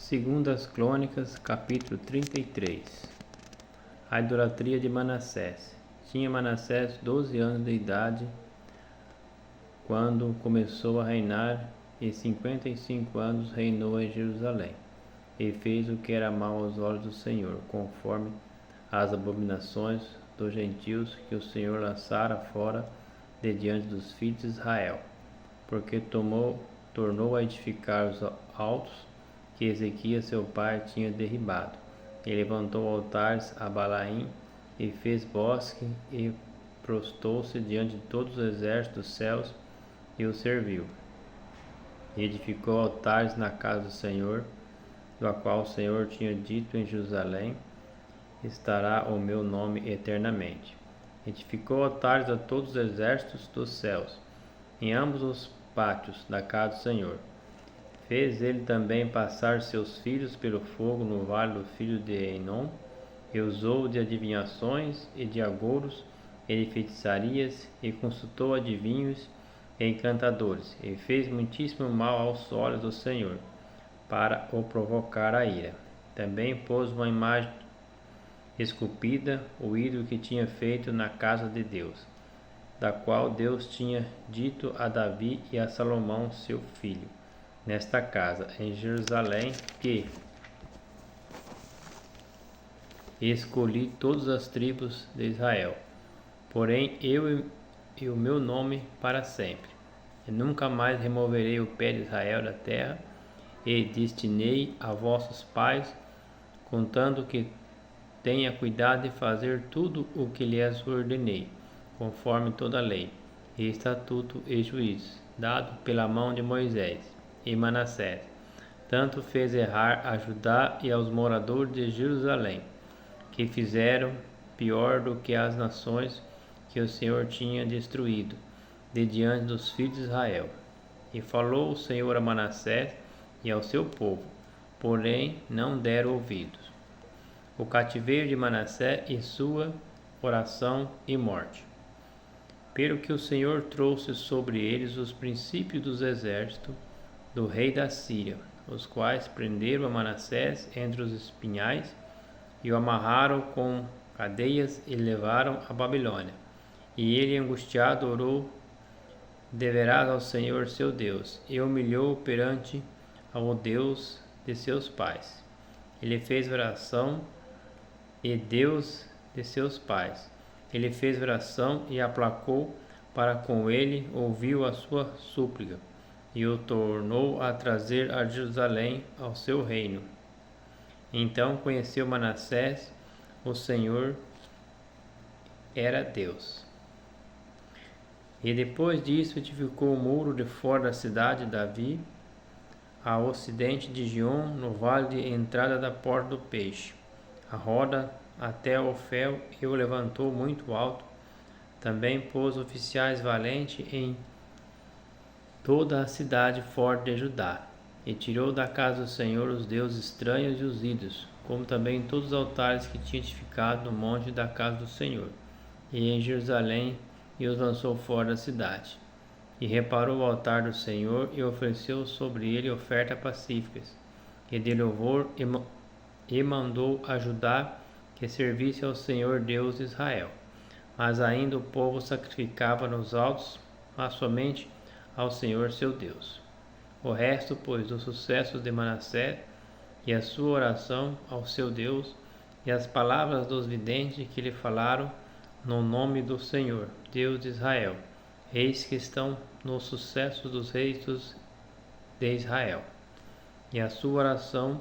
Segundas Crônicas, capítulo 33. A idolatria de Manassés. Tinha Manassés 12 anos de idade quando começou a reinar, e 55 anos reinou em Jerusalém. E fez o que era mal aos olhos do Senhor, conforme as abominações dos gentios que o Senhor lançara fora de diante dos filhos de Israel, porque tornou a edificar os altos que Ezequias seu pai tinha derribado, e levantou altares a Balaim, e fez bosque, e prostrou-se diante de todos os exércitos dos céus, e o serviu. E edificou altares na casa do Senhor, do qual o Senhor tinha dito: em Jerusalém estará o meu nome eternamente. Edificou altares a todos os exércitos dos céus, em ambos os pátios da casa do Senhor. Fez ele também passar seus filhos pelo fogo no vale do filho de Enom, e usou de adivinhações e de agouros e de feitiçarias, e consultou adivinhos e encantadores, e fez muitíssimo mal aos olhos do Senhor, para o provocar a ira. Também pôs uma imagem esculpida, o ídolo que tinha feito na casa de Deus, da qual Deus tinha dito a Davi e a Salomão seu filho, nesta casa em Jerusalém, que escolhi todas as tribos de Israel, porém eu e o meu nome para sempre, e nunca mais removerei o pé de Israel da terra, e destinei a vossos pais, contando que tenha cuidado de fazer tudo o que lhes ordenei, conforme toda a lei, e estatuto e juízo, dado pela mão de Moisés. E Manassés tanto fez errar a Judá e aos moradores de Jerusalém, que fizeram pior do que as nações que o Senhor tinha destruído de diante dos filhos de Israel. E falou o Senhor a Manassés e ao seu povo, porém não deram ouvidos. O cativeiro de Manassés e sua oração e morte. Pelo que o Senhor trouxe sobre eles os princípios dos exércitos do rei da Síria, os quais prenderam a Manassés entre os espinhais, e o amarraram com cadeias e levaram à Babilônia. E ele, angustiado, orou deverás ao Senhor seu Deus, e humilhou perante ao Deus de seus pais. Ele fez oração e Deus de seus pais. Ele fez oração e aplacou para com ele, ouviu a sua súplica, e o tornou a trazer a Jerusalém ao seu reino. Então conheceu Manassés o Senhor era Deus. E depois disso edificou o muro de fora da cidade de Davi, a ocidente de Gion, no vale de entrada da porta do peixe, a roda até Ofel, e o levantou muito alto. Também pôs oficiais valentes em toda a cidade forte de Judá, e tirou da casa do Senhor os deuses estranhos e os ídolos, como também todos os altares que tinha edificado no monte da casa do Senhor, e em Jerusalém, e os lançou fora da cidade. E reparou o altar do Senhor, e ofereceu sobre ele ofertas pacíficas, e de louvor, e mandou a Judá que servisse ao Senhor Deus de Israel. Mas ainda o povo sacrificava nos altos, mas somente ao Senhor seu Deus. O resto, pois, dos sucessos de Manassés, e a sua oração ao seu Deus, e as palavras dos videntes que lhe falaram no nome do Senhor, Deus de Israel, eis que estão nos sucessos dos reis de Israel. E a sua oração,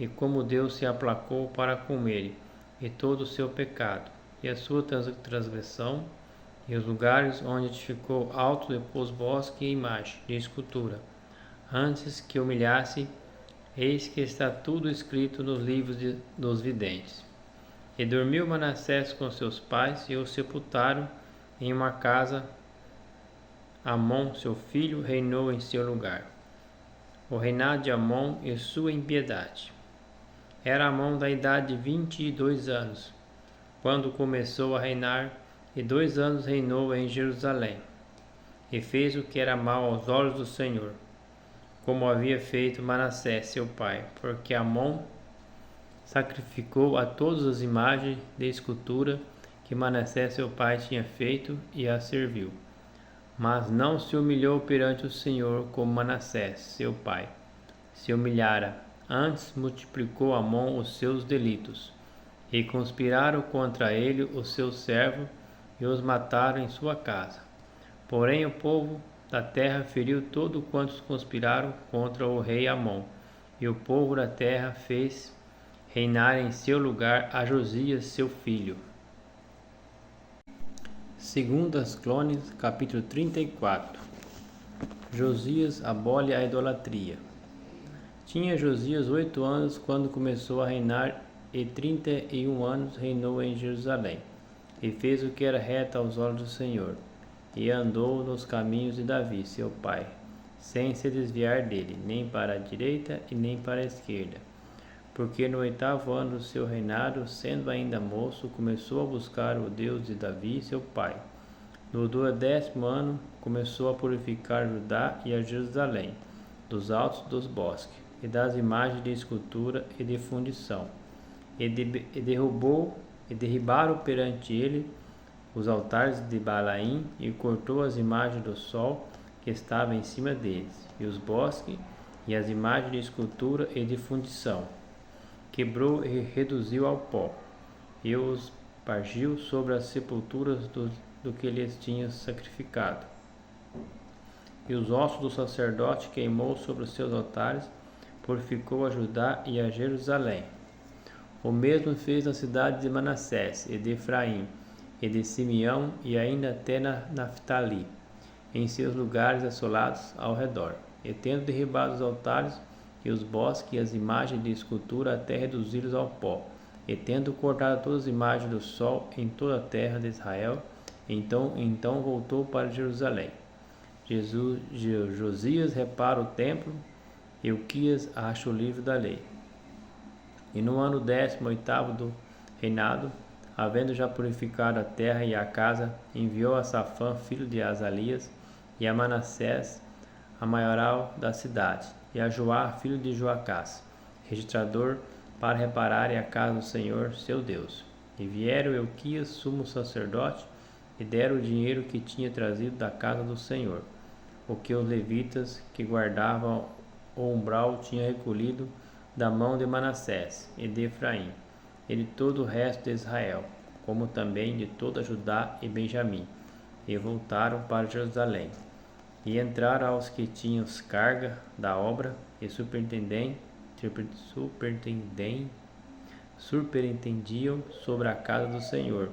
e como Deus se aplacou para com ele, e todo o seu pecado, e a sua transgressão, e os lugares onde edificou alto e pôs bosque e imagem de escultura, antes que humilhasse, eis que está tudo escrito nos livros dos videntes. E dormiu Manassés com seus pais, e o sepultaram em uma casa. Amon, seu filho, reinou em seu lugar. O reinado de Amon e sua impiedade. Era Amon da idade de 22 anos, quando começou a reinar, e 2 anos reinou em Jerusalém. E fez o que era mal aos olhos do Senhor, como havia feito Manassés seu pai, porque Amon sacrificou a todas as imagens de escultura que Manassés seu pai tinha feito e a serviu. Mas não se humilhou perante o Senhor como Manassés seu pai se humilhara. Antes multiplicou Amon os seus delitos, e conspiraram contra ele os seus servos e os mataram em sua casa. Porém o povo da terra feriu todo quantos conspiraram contra o rei Amon, e o povo da terra fez reinar em seu lugar a Josias seu filho. Segundas Crônicas, capítulo 34. Josias abole a idolatria. Tinha Josias 8 anos quando começou a reinar, e 31 anos reinou em Jerusalém, e fez o que era reto aos olhos do Senhor, e andou nos caminhos de Davi, seu pai, sem se desviar dele, nem para a direita e nem para a esquerda. Porque no 8º ano do seu reinado, sendo ainda moço, começou a buscar o Deus de Davi, seu pai. No 10º ano, começou a purificar Judá e a Jerusalém, dos altos dos bosques, e das imagens de escultura e de fundição, e derribaram perante ele os altares de Balaim, e cortou as imagens do sol que estavam em cima deles, e os bosques, e as imagens de escultura e de fundição. Quebrou e reduziu ao pó, e os pargiu sobre as sepulturas do que lhes tinha sacrificado. E os ossos do sacerdote queimou sobre os seus altares, purificou a Judá e a Jerusalém. O mesmo fez na cidade de Manassés, e de Efraim, e de Simeão, e ainda até na Naftali, em seus lugares assolados ao redor. E tendo derribado os altares, e os bosques, e as imagens de escultura, até reduzi-los ao pó, e tendo cortado todas as imagens do sol em toda a terra de Israel, então voltou para Jerusalém. Josias repara o templo, Euquias acha o livro da lei. E no ano 18º do reinado, havendo já purificado a terra e a casa, enviou a Safã, filho de Azalias, e a Manassés, a maioral da cidade, e a Joá, filho de Joacás, registrador, para repararem a casa do Senhor, seu Deus. E vieram Euquias, sumo sacerdote, e deram o dinheiro que tinha trazido da casa do Senhor, o que os levitas que guardavam o umbral tinham recolhido da mão de Manassés e de Efraim, e de todo o resto de Israel, como também de toda Judá e Benjamim, e voltaram para Jerusalém. E entraram aos que tinham carga da obra, e superintendiam sobre a casa do Senhor,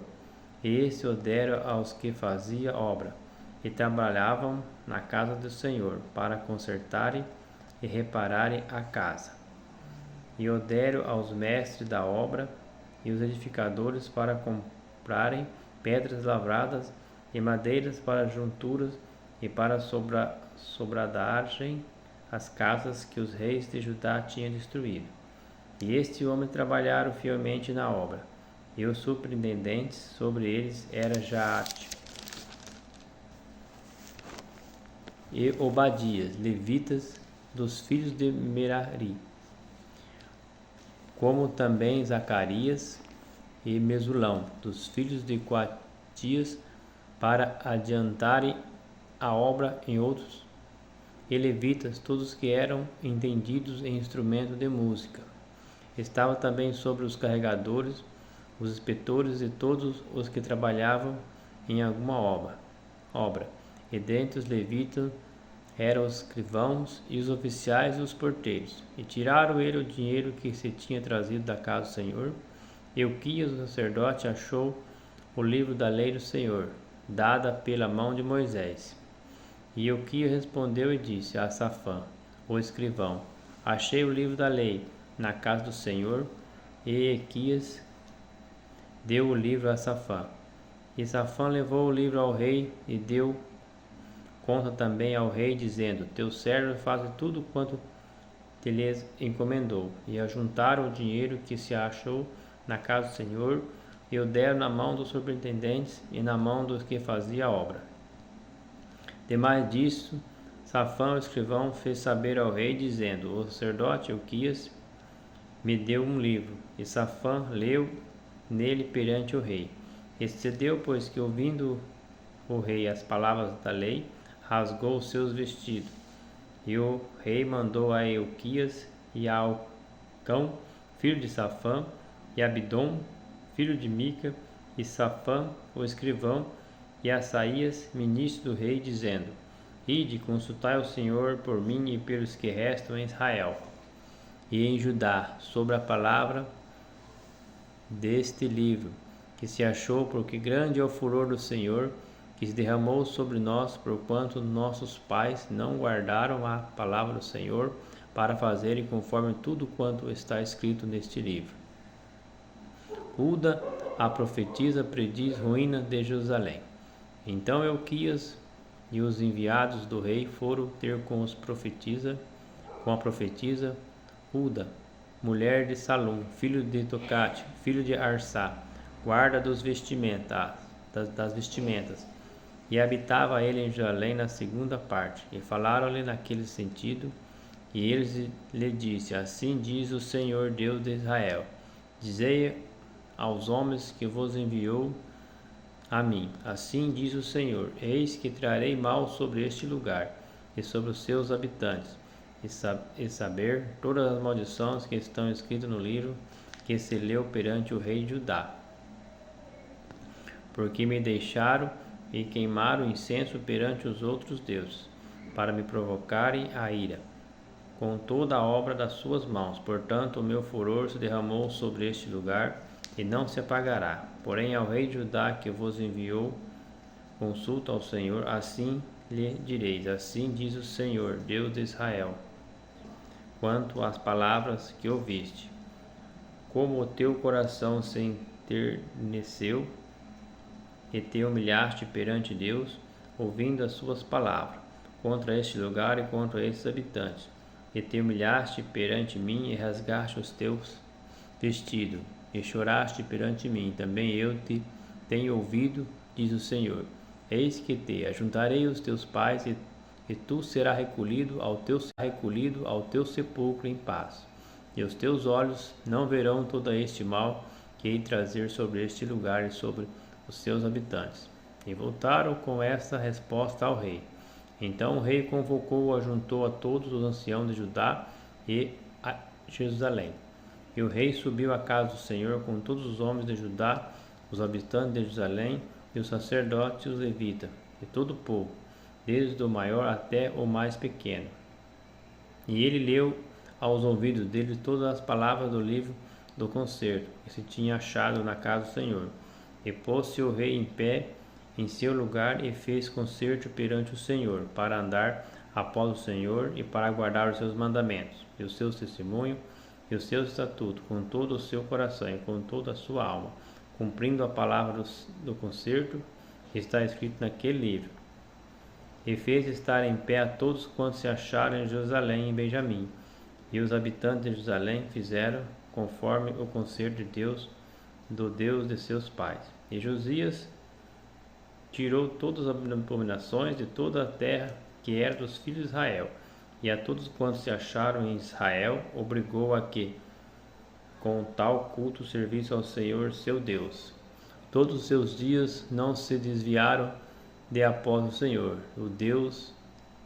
e este o deram aos que faziam obra, e trabalhavam na casa do Senhor, para consertarem e repararem a casa. E o deram aos mestres da obra e os edificadores para comprarem pedras lavradas e madeiras para junturas e para sobradarem as casas que os reis de Judá tinham destruído. E este homem trabalharam fielmente na obra, e os superintendentes sobre eles era Jaate e Obadias, levitas, dos filhos de Merari, como também Zacarias e Mesulão, dos filhos de Coatias, para adiantarem a obra em outros, e levitas, todos que eram entendidos em instrumento de música. Estavam também sobre os carregadores, os inspetores e todos os que trabalhavam em alguma obra. E dentre os levitas eram os escrivãos e os oficiais e os porteiros. E tiraram ele o dinheiro que se tinha trazido da casa do Senhor. Euquias, o sacerdote, achou o livro da lei do Senhor, dada pela mão de Moisés. E Euquias respondeu e disse a Safã, o escrivão: Achei o livro da lei na casa do Senhor. E Euquias deu o livro a Safã. E Safã levou o livro ao rei e deu conta também ao rei, dizendo: Teu servo faz tudo quanto te lhes encomendou. E ajuntaram o dinheiro que se achou na casa do Senhor, e o deram na mão dos superintendentes e na mão dos que faziam a obra. Demais disso, Safã, o escrivão, fez saber ao rei, dizendo: O sacerdote Hilquias me deu um livro. E Safã leu nele perante o rei. E sucedeu, pois, que ouvindo o rei as palavras da lei, rasgou os seus vestidos. E o rei mandou a Hilquias e a Alcão, filho de Safã, e a Abidom, filho de Mica, e Safã, o escrivão, e a Asaías, ministro do rei, dizendo: Ide, consultai o Senhor por mim e pelos que restam em Israel e em Judá, sobre a palavra deste livro, que se achou, porque grande é o furor do Senhor, que se derramou sobre nós, porquanto nossos pais não guardaram a palavra do Senhor, para fazerem conforme tudo quanto está escrito neste livro. Hulda, a profetisa, prediz ruína de Jerusalém. Então Hilquias e os enviados do rei foram ter com a profetisa Hulda, mulher de Salum, filho de Tocate, filho de Arsá, guarda das vestimentas, e habitava ele em Jerusalém na segunda parte. E falaram-lhe naquele sentido, e ele lhe disse: Assim diz o Senhor Deus de Israel: Dizei aos homens que vos enviou a mim: Assim diz o Senhor: Eis que trarei mal sobre este lugar e sobre os seus habitantes, e saber todas as maldições que estão escritas no livro que se leu perante o rei de Judá. Porque me deixaram e queimaram incenso perante os outros deuses, para me provocarem a ira, com toda a obra das suas mãos. Portanto, o meu furor se derramou sobre este lugar, e não se apagará. Porém, ao rei de Judá que vos enviou, consulta ao Senhor, assim lhe direis: Assim diz o Senhor, Deus de Israel, quanto às palavras que ouviste. Como o teu coração se enterneceu, e te humilhaste perante Deus, ouvindo as suas palavras, contra este lugar e contra estes habitantes, e te humilhaste perante mim, e rasgaste os teus vestidos, e choraste perante mim, também eu te tenho ouvido, diz o Senhor. Eis que te ajuntarei os teus pais, e tu serás recolhido ao teu sepulcro em paz. E os teus olhos não verão todo este mal que hei trazer sobre este lugar e sobre os seus habitantes. E voltaram com esta resposta ao rei. Então o rei convocou, ajuntou a todos os anciãos de Judá e a Jerusalém. E o rei subiu à casa do Senhor com todos os homens de Judá, os habitantes de Jerusalém, e os sacerdotes e os levitas, e todo o povo, desde o maior até o mais pequeno. E ele leu aos ouvidos deles todas as palavras do livro do concerto, que se tinha achado na casa do Senhor. E pôs-se o rei em pé em seu lugar, e fez concerto perante o Senhor, para andar após o Senhor, e para guardar os seus mandamentos, e os seus testemunhos, e os seus estatutos, com todo o seu coração e com toda a sua alma, cumprindo a palavra do concerto que está escrito naquele livro. E fez estar em pé a todos quantos se acharam em Jerusalém e em Benjamim. E os habitantes de Jerusalém fizeram conforme o concerto de Deus, do Deus de seus pais. E Josias tirou todas as abominações de toda a terra que era dos filhos de Israel, e a todos quantos se acharam em Israel obrigou a que, com tal culto, serviço ao Senhor seu Deus. Todos os seus dias não se desviaram de após o Senhor, o Deus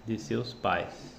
de seus pais.